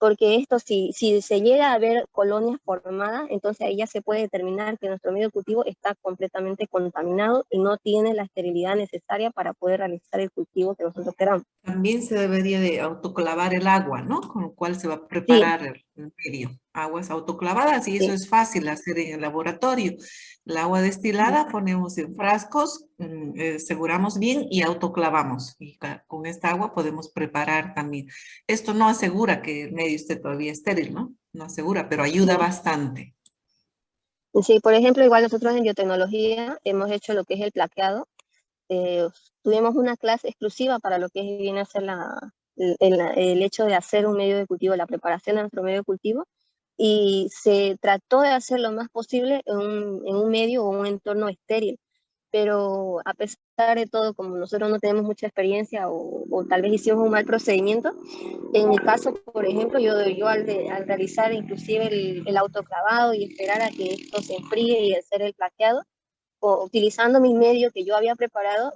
porque esto si se llega a ver colonias formadas, entonces ahí ya se puede determinar que nuestro medio de cultivo está completamente contaminado y no tiene la esterilidad necesaria para poder realizar el cultivo que nosotros queramos. También se debería de autoclavar el agua, ¿no? Con lo cual se va a Sí, preparar el medio. Aguas autoclavadas y eso sí. es fácil hacer en el laboratorio. El agua destilada ponemos en frascos, aseguramos bien y autoclavamos. Y con esta agua podemos preparar también. Esto no asegura que el medio esté todavía estéril, ¿no? No asegura, pero ayuda Sí. bastante. Sí, por ejemplo, igual nosotros en biotecnología hemos hecho lo que es el plaqueado. Eh, Tuvimos una clase exclusiva para lo que viene a ser el hecho de hacer un medio de cultivo, la preparación de nuestro medio de cultivo, y se trató de hacer lo más posible en un medio o un entorno estéril. Pero a pesar de todo, como nosotros no tenemos mucha experiencia o tal vez hicimos un mal procedimiento, en mi caso, por ejemplo, yo al realizar inclusive el autoclavado y esperar a que esto se enfríe y hacer el plaqueado, utilizando mi medio que yo había preparado,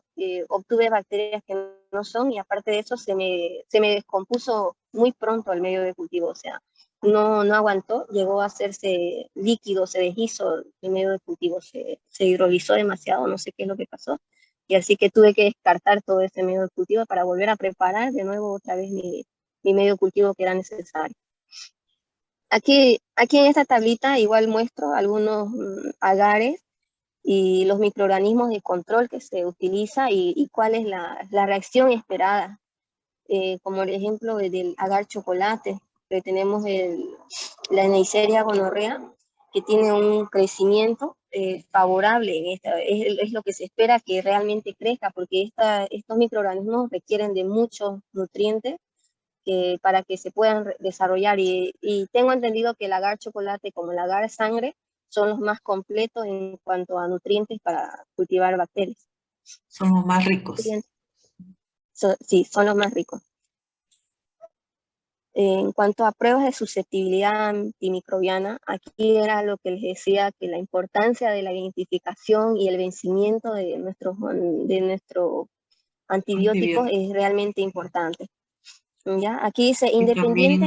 obtuve bacterias que no son, y aparte de eso se me descompuso muy pronto el medio de cultivo, o sea, no aguantó, llegó a hacerse líquido, se deshizo el medio de cultivo, se hidrolizó demasiado, no sé qué es lo que pasó, y así que tuve que descartar todo ese medio de cultivo para volver a preparar de nuevo otra vez mi medio de cultivo que era necesario. Aquí en esta tablita igual muestro algunos agares y los microorganismos de control que se utiliza y cuál es la reacción esperada. Como el ejemplo del agar chocolate, que tenemos la Neisseria gonorrea, que tiene un crecimiento favorable en esta, es lo que se espera que realmente crezca, porque estos microorganismos requieren de muchos nutrientes para que se puedan desarrollar. Y tengo entendido que el agar chocolate como el agar sangre son los más completos en cuanto a nutrientes para cultivar bacterias. Son los más ricos. Sí, son los más ricos. En cuanto a pruebas de susceptibilidad antimicrobiana, aquí era lo que les decía, que la importancia de la identificación y el vencimiento de nuestro antibióticos Antibióticos. es realmente importante. ¿Ya? Aquí dice, Y también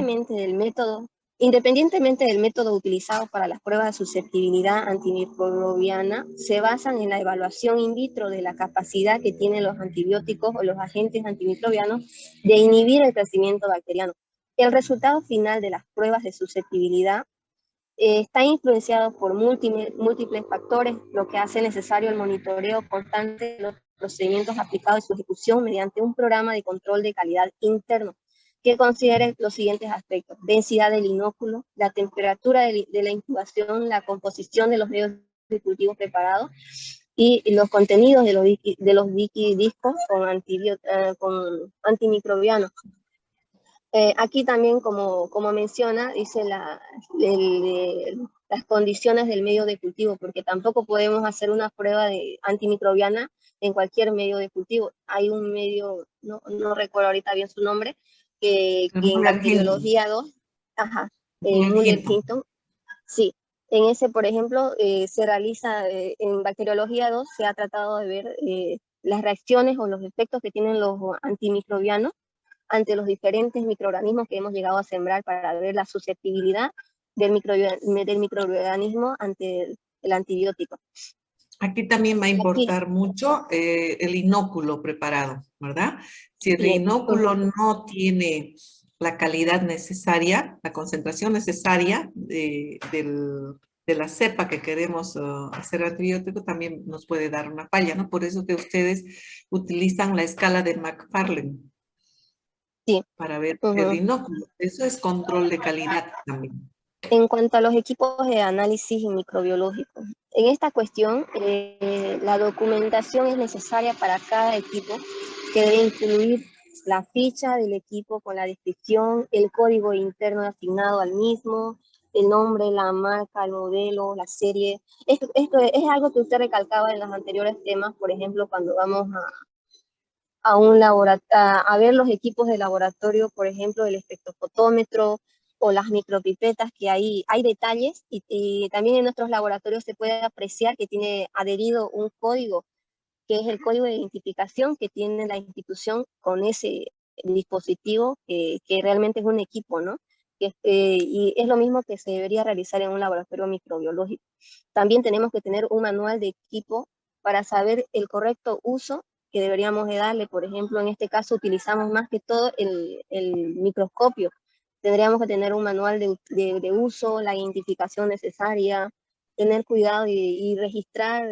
independientemente del método utilizado para las pruebas de susceptibilidad antimicrobiana, se basan en la evaluación in vitro de la capacidad que tienen los antibióticos o los agentes antimicrobianos de inhibir el crecimiento bacteriano. El resultado final de las pruebas de susceptibilidad está influenciado por múltiples factores, lo que hace necesario el monitoreo constante de los procedimientos aplicados y su ejecución mediante un programa de control de calidad interno que considere los siguientes aspectos: densidad del inóculo, la temperatura de la incubación, la composición de los medios de cultivo preparados y los contenidos de los discos con antimicrobianos. Aquí también, como menciona, dice las condiciones del medio de cultivo, porque tampoco podemos hacer una prueba de antimicrobiana en cualquier medio de cultivo. Hay un medio, no recuerdo ahorita bien su nombre, que en Muller Hinton. bacteriología 2, ajá, Muller Muller Hinton. Hinton, sí. En ese, por ejemplo, se realiza, en bacteriología 2 se ha tratado de ver las reacciones o los efectos que tienen los antimicrobianos ante los diferentes microorganismos que hemos llegado a sembrar para ver la susceptibilidad del microorganismo ante el antibiótico. Aquí también va a Aquí, importar mucho el inóculo preparado, ¿verdad? Si el sí, inóculo no tiene la calidad necesaria, la concentración necesaria de la cepa que queremos hacer antibiótico, también nos puede dar una falla, ¿no? Por eso que ustedes utilizan la escala de McFarlane sí. para ver el Uh-huh. inóculo. Eso es control de calidad también. En cuanto a los equipos de análisis microbiológico, en esta cuestión, la documentación es necesaria para cada equipo, que debe incluir la ficha del equipo con la descripción, el código interno asignado al mismo, el nombre, la marca, el modelo, la serie. Esto es algo que usted recalcaba en los anteriores temas, por ejemplo, cuando vamos a un a ver los equipos de laboratorio, por ejemplo, el espectrofotómetro o las micropipetas, que hay detalles, y también en nuestros laboratorios se puede apreciar que tiene adherido un código, que es el código de identificación que tiene la institución con ese dispositivo que realmente es un equipo, ¿no? y es lo mismo que se debería realizar en un laboratorio microbiológico. También tenemos que tener un manual de equipo para saber el correcto uso que deberíamos de darle. Por ejemplo, en este caso utilizamos más que todo el microscopio. Tendríamos que tener un manual de uso, la identificación necesaria, tener cuidado y registrar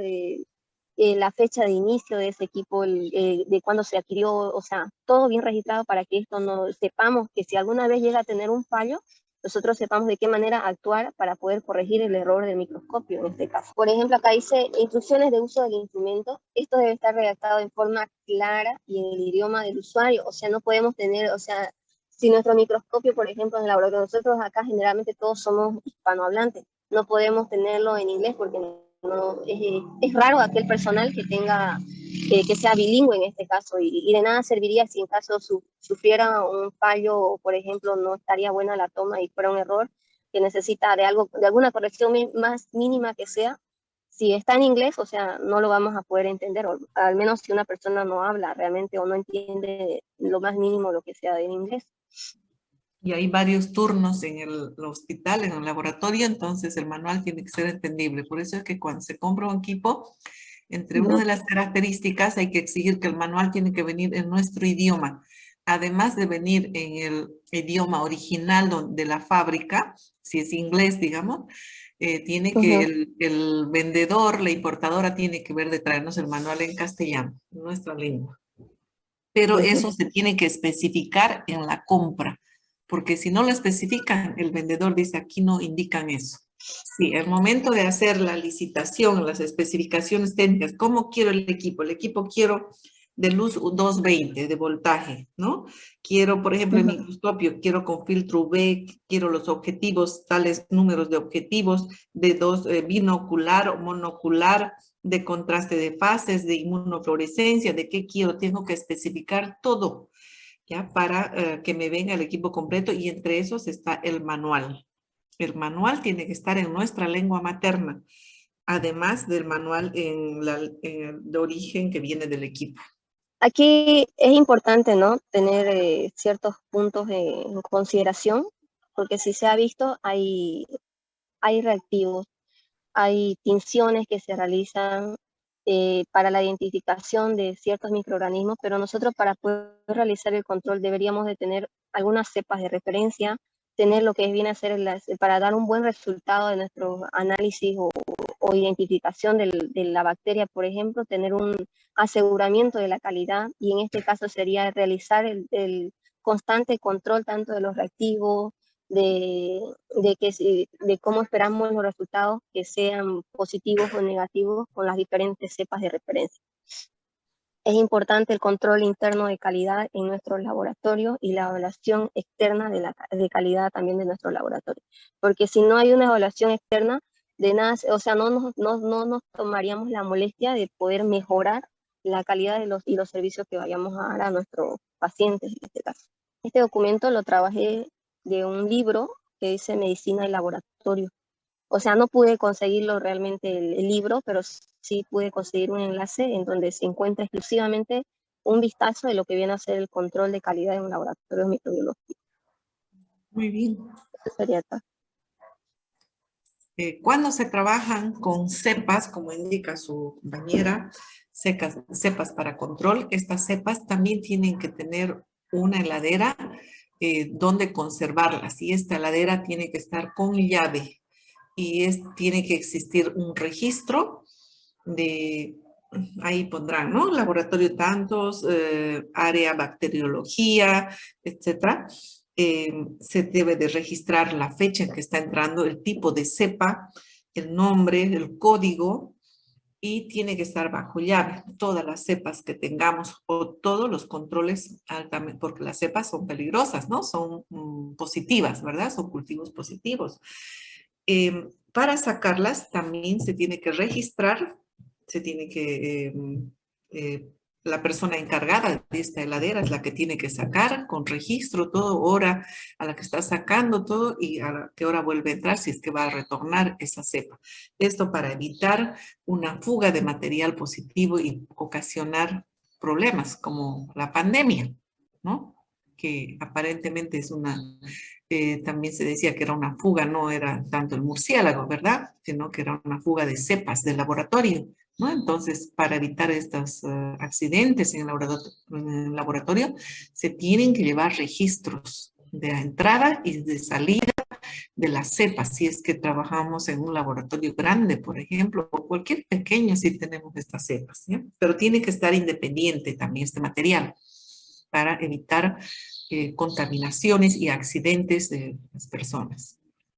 la fecha de inicio de ese equipo, de cuándo se adquirió, o sea, todo bien registrado para que esto no sepamos que si alguna vez llega a tener un fallo, nosotros sepamos de qué manera actuar para poder corregir el error del microscopio en este caso. Por ejemplo, acá dice instrucciones de uso del instrumento. Esto debe estar redactado en forma clara y en el idioma del usuario. O sea, no podemos tener, o sea, si nuestro microscopio, por ejemplo, en el laboratorio, nosotros acá generalmente todos somos hispanohablantes, no podemos tenerlo en inglés porque no, es raro aquel personal que tenga que sea bilingüe en este caso, y de nada serviría si en caso sufriera un fallo o, por ejemplo, no estaría buena la toma y fuera un error que necesita de alguna corrección más mínima que sea. Si está en inglés, o sea, no lo vamos a poder entender, o al menos si una persona no habla realmente o no entiende lo más mínimo lo que sea en inglés. Y hay varios turnos en el hospital, en el laboratorio, entonces el manual tiene que ser entendible. Por eso es que cuando se compra un equipo, entre una de las características hay que exigir que el manual tiene que venir en nuestro idioma. Además de venir en el idioma original de la fábrica, si es inglés, digamos, tiene que el vendedor, la importadora, tiene que ver de traernos el manual en castellano, en nuestra lengua. Pero eso se tiene que especificar en la compra, porque si no lo especifican, el vendedor dice, aquí no indican eso. Sí, el momento de hacer la licitación, las especificaciones técnicas, ¿cómo quiero el equipo? El equipo quiero de luz 220 de voltaje, ¿no? Quiero, por ejemplo, el microscopio, quiero con filtro UV, quiero los objetivos, tales números de objetivos, de binocular o monocular, de contraste de fases, de inmunofluorescencia, de qué quiero, tengo que especificar todo, ¿ya? Para que me venga el equipo completo, y entre esos está el manual. El manual tiene que estar en nuestra lengua materna, además del manual de origen que viene del equipo. Aquí es importante, ¿no?, tener ciertos puntos en consideración, porque si se ha visto, hay reactivos, hay tinciones que se realizan para la identificación de ciertos microorganismos, pero nosotros para poder realizar el control deberíamos de tener algunas cepas de referencia, tener lo que viene a ser para dar un buen resultado de nuestro análisis o identificación de la bacteria, por ejemplo, tener un aseguramiento de la calidad, y en este caso sería realizar el constante control tanto de los reactivos, de cómo esperamos los resultados, que sean positivos o negativos con las diferentes cepas de referencia. Es importante el control interno de calidad en nuestros laboratorios y la evaluación externa de calidad también de nuestro laboratorio, porque si no hay una evaluación externa, de nada, o sea, no nos tomaríamos la molestia de poder mejorar la calidad y los servicios que vayamos a dar a nuestros pacientes en este caso. Este documento lo trabajé de un libro que dice Medicina y Laboratorio. O sea, no pude conseguirlo realmente el libro, pero sí pude conseguir un enlace en donde se encuentra exclusivamente un vistazo de lo que viene a ser el control de calidad en un laboratorio microbiológico. Muy bien. Eso sería todo. Cuando se trabajan con cepas, como indica su compañera, cepas para control, estas cepas también tienen que tener una heladera donde conservarlas, y esta heladera tiene que estar con llave, y tiene que existir un registro ahí pondrán, ¿no? Laboratorio tantos, área bacteriología, etcétera. Se debe de registrar la fecha en que está entrando, el tipo de cepa, el nombre, el código, y tiene que estar bajo llave. Todas las cepas que tengamos o todos los controles altamente, porque las cepas son peligrosas, ¿no? Son positivas, ¿verdad? Son cultivos positivos. Para sacarlas también se tiene que registrar, se tiene que la persona encargada de esta heladera es la que tiene que sacar con registro todo, hora a la que está sacando todo y a qué hora vuelve a entrar, si es que va a retornar esa cepa. Esto para evitar una fuga de material positivo y ocasionar problemas como la pandemia, ¿no? que aparentemente es una, también se decía que era una fuga, no era tanto el murciélago, ¿verdad? Sino que era una fuga de cepas del laboratorio, ¿no? Entonces, para evitar estos accidentes en el laboratorio, se tienen que llevar registros de entrada y de salida de las cepas, si es que trabajamos en un laboratorio grande, por ejemplo, o cualquier pequeño si tenemos estas cepas, ¿ya? Pero tiene que estar independiente también este material para evitar contaminaciones y accidentes de las personas.